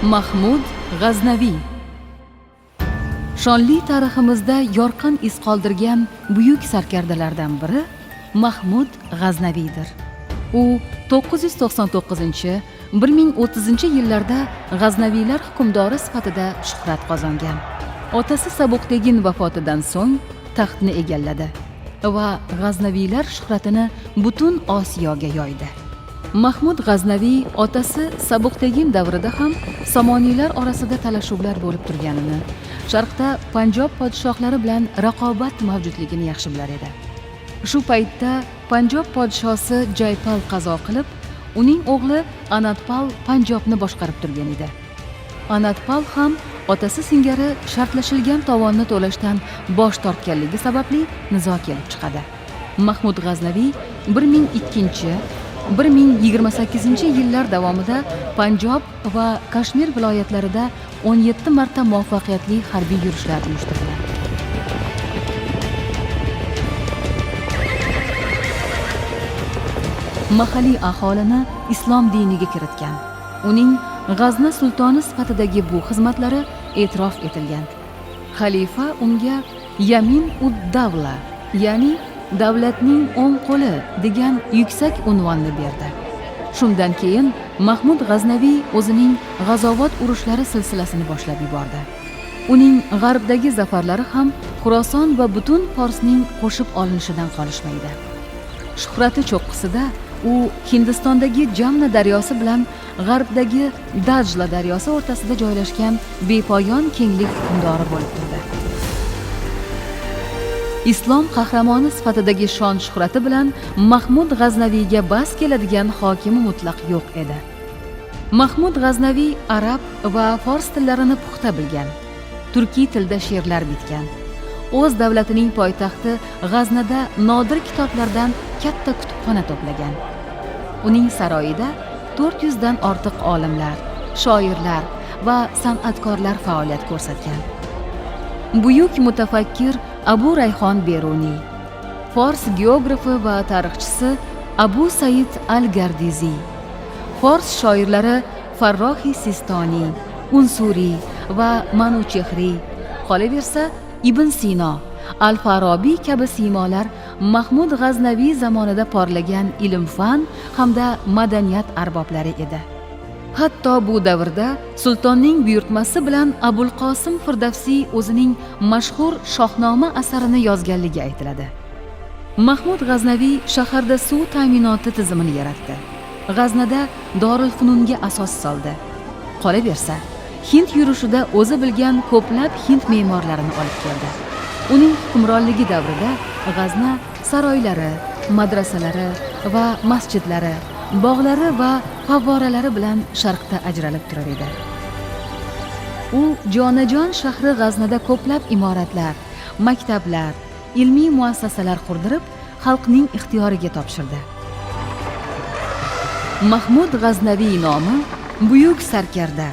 Mahmud G'aznaviy. Shonli tariximizda yorqin iz qoldirgan buyuk sarkardalardan biri Mahmud G'aznaviydir. U 999-1030 yillarda G'aznaviylar hukmdori sifatida shuhrat qozongan. Otasi Sabuqtegin vafotidan so'ng taxtni egalladi va G'aznaviylar shuhratini butun Osiyoga yoydi. Mahmud G'aznaviy otasi Sabuqtegin davrida ham Somoniylar orasida talashuvlar bo'lib turganini, Sharqda Panjob podshohlari bilan raqobat mavjudligini yaxshi bilar edi. Shu paytda Panjob podshosi Jaypal qazo qilib, uning o'g'li Anatpal Panjobni boshqarib turgan edi. Anatpal ham otasi singari shartlashilgan tovonni to'lashdan bosh tortganligi sababli nizo kelib chiqadi. Mahmud G'aznaviy 1002-1028 yillar davomida Panjob va Kashmir viloyatlarida 17 marta muvaffaqiyatli harbiy yurishlar uyushtirdi. Mahalliy aholini islom diniga kiritgan. Uning G'azna sultoni sifatidagi bu xizmatlari e'tirof etilgan. Xalifa unga Yamin ud-Davla, ya'ni davlatning o'ng qo'li degan yuksak unvonni berdi. Shundan keyin Mahmud G'aznaviy o'zining g'azovat urushlari silsilasini boshlab yubordi. Uning g'arbdagi zafarlari ham Xuroson va butun Forsning qo'shib olinishidan qolishmaydi. Shuhrati cho'qqisida u Hindistondagi Jamna daryosi bilan g'arbdagi Dajla daryosi o'rtasida joylashgan bepoyon kenglik hukmdori bo'lib turdi. Islom qahramoni sifatidagi shon shuhrati bilan Mahmud G'aznaviyga bas keladigan hokimi mutlaq yo'q edi. Mahmud G'aznaviy arab va fors tillarini puxta bilgan. Turkiy tilda she'rlar bitgan. O'z davlatining poytaxti G'aznada nodir kitoblardan katta kutubxona to'plagan. Uning saroyida 400 dan ortiq olimlar, shoirlar va san'atkorlar faoliyat ko'rsatgan. Buyuk mutafakkir Abu Rayhon Beruniy, Fors geografi va tarixchisi Abu Said al-Gardiziy, Fors shoirlari Farrohi Sistoniy, Unsuriy va Manuchehriy, qolaversa Ibn Sino, Al-Farabiy kabi siymolar Mahmud G'aznaviy zamonida porlagan ilm-fan hamda madaniyat arboblari edi. Hatto bu davrda sultonning buyurtmasi bilan Abul Qosim Firdavsiy o'zining mashhur Shohnoma asarini yozganligi aytiladi. Mahmud G'aznaviy shaharda suv ta'minoti tizimini yaratdi. G'aznada Dorul Fununga asos soldi. Qolaversa, Hind yurishida o'zi bilgan ko'plab hind me'morlarini olib keldi. Uning hukmronligi davrida G'azna saroylari, madrasalari va masjidlari, bog'lari va favvoralari bilan sharqda ajralib turar edi. U jonajon shahri G'aznada ko'plab imoratlar, maktablar, ilmiy muassasalar qurdirib, xalqning ixtiyoriga topshirdi. Mahmud G'aznaviy nomi buyuk sarkarda,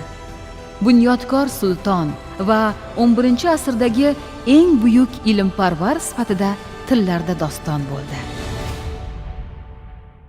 bunyodkor sulton va 11-asrdagi eng buyuk ilmparvar sifatida tillarda doston bo'ldi.